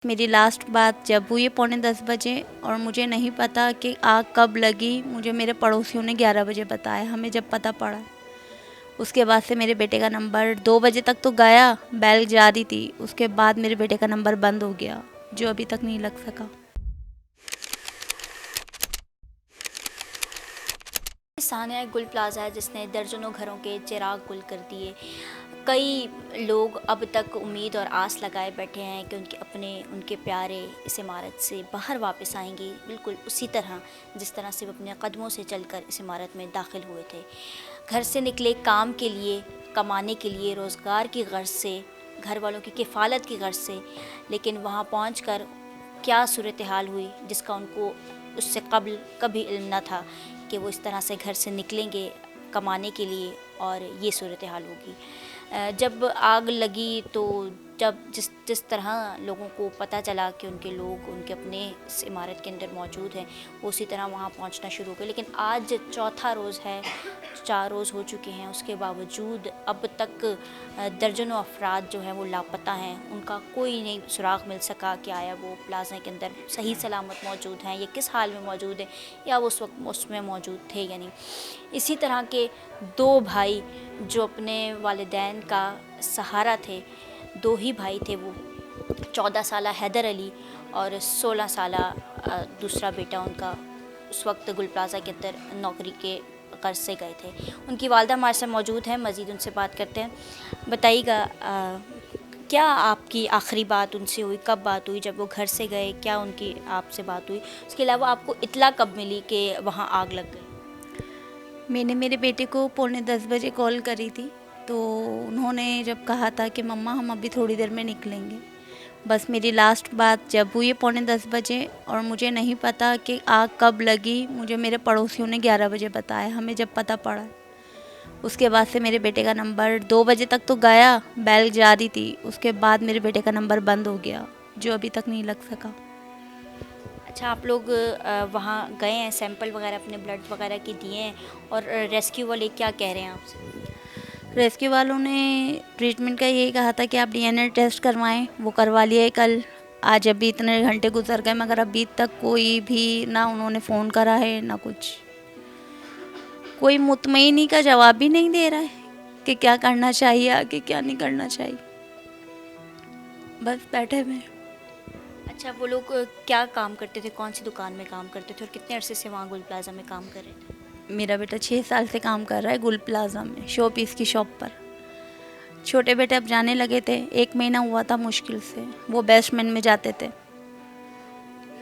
मेरी लास्ट बात जब हुई है 9:45 बजे, और मुझे नहीं पता कि आग कब लगी। मुझे मेरे पड़ोसियों ने 11 बजे बताया, हमें जब पता पड़ा। उसके बाद से मेरे बेटे का नंबर 2 बजे तक तो गया, बेल जा रही थी। उसके बाद मेरे बेटे का नंबर बंद हो गया, जो अभी तक नहीं लग सका। सानिया एक गुल प्लाजा है जिसने दर्जनों घरों के चिराग गुल कर दिए। कई लोग अब तक उम्मीद और आस लगाए बैठे हैं कि उनके प्यारे इस इमारत से बाहर वापस आएंगे, बिल्कुल उसी तरह जिस तरह से वो अपने कदमों से चलकर इस इमारत में दाखिल हुए थे। घर से निकले काम के लिए, कमाने के लिए, रोज़गार की गर्ज से, घर वालों की किफ़ालत की गर्ज से, लेकिन वहाँ पहुँचकर क्या सूरत हाल हुई जिसका उनको उससे कबल कभी इल्म न था कि वो इस तरह से घर से निकलेंगे कमाने के लिए और ये सूरत हाल होगी। जब आग लगी तो जब जिस जिस तरह लोगों को पता चला कि उनके लोग उनके अपने इस इमारत के अंदर मौजूद हैं, वो उसी तरह वहाँ पहुँचना शुरू हो गए। लेकिन आज चौथा रोज़ है, 4 रोज़ हो चुके हैं, उसके बावजूद अब तक दर्जनों अफराद जो हैं वो लापता हैं। उनका कोई नहीं सुराग मिल सका कि आया वो प्लाज़ा के अंदर सही सलामत मौजूद हैं, या किस हाल में मौजूद हैं, या वो उस वक्त उसमें मौजूद थे या नहीं। इसी तरह के 2 भाई जो अपने वालिदैन का सहारा थे, 2 ही भाई थे वो, 14 साला हैदर अली और 16 साला दूसरा बेटा उनका, उस वक्त गुल प्लाज़ा के अंदर नौकरी के कर्ज से गए थे। उनकी वालदा हमारे साथ मौजूद हैं, मज़ीद उनसे बात करते हैं। बताइएगा क्या आपकी आखिरी बात उनसे हुई, कब बात हुई, जब वो घर से गए, क्या उनकी आपसे बात हुई? उसके अलावा आपको इत्तला कब मिली कि वहाँ आग लग गई? मैंने मेरे बेटे को 9:45 बजे कॉल करी थी, तो उन्होंने जब कहा था कि मम्मा हम अभी थोड़ी देर में निकलेंगे, बस मेरी लास्ट बात जब हुई है 9:45 बजे, और मुझे नहीं पता कि आग कब लगी। मुझे मेरे पड़ोसियों ने 11 बजे बताया, हमें जब पता पड़ा। उसके बाद से मेरे बेटे का नंबर 2 बजे तक तो गया, बेल जा रही थी। उसके बाद मेरे बेटे का नंबर बंद हो गया, जो अभी तक नहीं लग सका। अच्छा, आप लोग वहाँ गए हैं, सैंपल वगैरह अपने ब्लड वगैरह के दिए हैं, और रेस्क्यू वाले क्या कह रहे हैं आपसे? रेस्क्यू वालों ने ट्रीटमेंट का यही कहा था कि आप डीएनए टेस्ट करवाएं, वो करवा लिया है कल। आज अभी इतने घंटे गुजर गए, मगर अभी तक कोई भी ना उन्होंने फ़ोन करा है ना कुछ। कोई मुतमईनी का जवाब भी नहीं दे रहा है कि क्या करना चाहिए आगे, क्या नहीं करना चाहिए। बस बैठे हुए हैं। अच्छा, वो लोग क्या काम करते थे, कौन सी दुकान में काम करते थे, और कितने अरसे से वहाँ गुल प्लाजा में काम कर रहे थे? मेरा बेटा 6 साल से काम कर रहा है गुल प्लाजा में, शो पीस की शॉप पर। छोटे बेटे अब जाने लगे थे, 1 महीना हुआ था मुश्किल से, वो बेस्टमैन में जाते थे।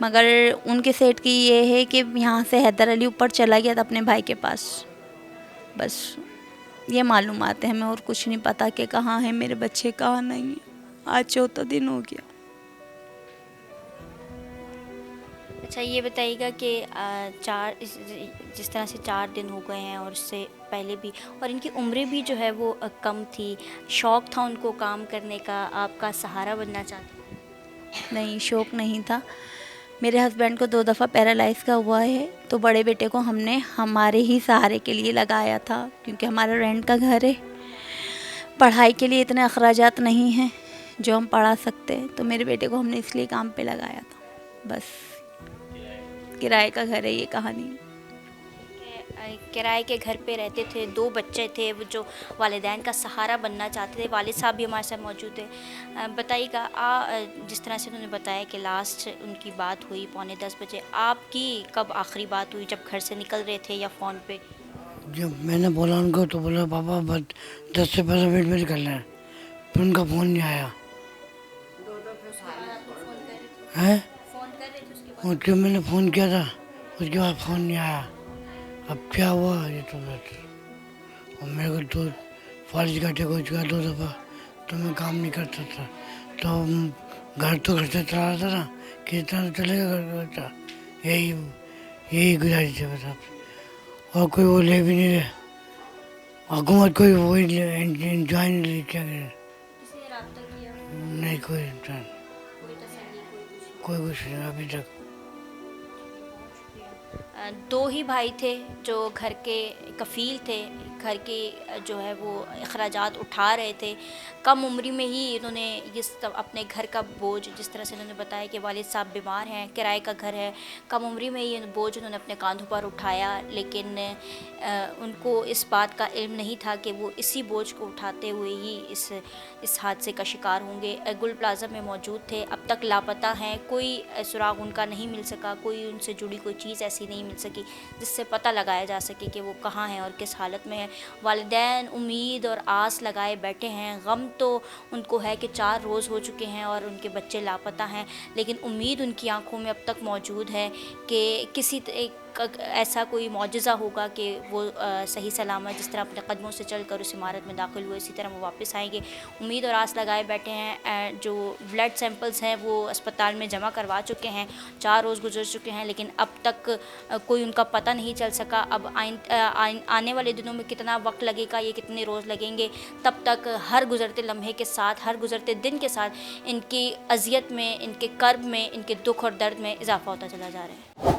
मगर उनके सेठ की ये है कि यहाँ से हैदर अली ऊपर चला गया था अपने भाई के पास। बस ये मालूमात है हमें, और कुछ नहीं पता कि कहाँ है मेरे बच्चे, कहाँ नहीं है। आज 4था दिन हो गया। अच्छा, ये बताइएगा कि जिस तरह से 4 दिन हो गए हैं और उससे पहले भी, और इनकी उम्रें भी जो है वो कम थी, शौक़ था उनको काम करने का, आपका सहारा बनना चाहते थे? नहीं, शौक़ नहीं था। मेरे हस्बैंड को 2 दफ़ा पैरालाइज़ का हुआ है, तो बड़े बेटे को हमने हमारे ही सहारे के लिए लगाया था, क्योंकि हमारा रेंट का घर है। पढ़ाई के लिए इतने अखराजात नहीं हैं जो हम पढ़ा सकते हैं, तो मेरे बेटे को हमने इसलिए काम पे लगाया था। बस किराए का घर है, ये कहानी। किराए के घर पे रहते थे, 2 बच्चे थे, वो जो वालिदैन का सहारा बनना चाहते थे। वालिद साहब भी हमारे साथ मौजूद है। बताइएगा, जिस तरह से उन्होंने बताया कि लास्ट उनकी बात हुई 9:45 बजे, आपकी कब आखिरी बात हुई, जब घर से निकल रहे थे या फ़ोन पे? जब मैंने बोला उनको तो बोला पापा बस 10 से 15 मिनट में निकलना है, फिर उनका फ़ोन नहीं आया है। और जब मैंने फ़ोन किया था उसके बाद फ़ोन नहीं आया। अब क्या हुआ ये तो बस, और मेरे को तो फारिश का टेक हो चुका 2 दफ़ा, तो मैं काम नहीं करता था। तो घर से चला रहा था ना, किस तरह चलेगा घर का। यही यही गुजारिश है बस आपसे, और कोई वो ले भी नहीं रहे, हुकूमत कोई वही इंतजाम नहीं ले, क्या करे। नहीं कोई इंसान, कोई कुछ नहीं अभी तक। दो ही भाई थे जो घर के कफ़ील थे, घर के जो है वो अखराजात उठा रहे थे। कम उम्र में ही इन्होंने अपने घर का बोझ, जिस तरह से इन्होंने बताया कि वालिद साहब बीमार हैं, किराए का घर है, कम उम्र में ही बोझ उन्होंने अपने कांधों पर उठाया। लेकिन उनको इस बात का इल्म नहीं था कि वो इसी बोझ को उठाते हुए ही इस हादसे का शिकार होंगे। गुल प्लाज़ा में मौजूद थे, अब तक लापता हैं, कोई सुराग उनका नहीं मिल सका, कोई उनसे जुड़ी कोई चीज़ ऐसी नहीं मिल सकी जिससे पता लगाया जा सके कि वो कहाँ हैं और किस हालत में हैं। वालिदैन उम्मीद और आस लगाए बैठे हैं। गम तो उनको है कि 4 रोज़ हो चुके हैं और उनके बच्चे लापता हैं, लेकिन उम्मीद उनकी आंखों में अब तक मौजूद है कि किसी ऐसा कोई मौजज़ा होगा कि वो सही सलामत जिस तरह अपने कदमों से चलकर उस इमारत में दाखिल हुए, इसी तरह वो वापस आएंगे। उम्मीद और आस लगाए बैठे हैं। जो ब्लड सैंपल्स हैं वो अस्पताल में जमा करवा चुके हैं, 4 रोज़ गुजर चुके हैं, लेकिन अब तक कोई उनका पता नहीं चल सका। अब आने वाले दिनों में कितना वक्त लगेगा, ये कितने रोज़ लगेंगे, तब तक हर गुज़रते लम्हे के साथ, हर गुज़रते दिन के साथ इनकी अज़ियत में, इनके कर्ब में, इनके दुख और दर्द में इजाफ़ा होता चला जा रहा है।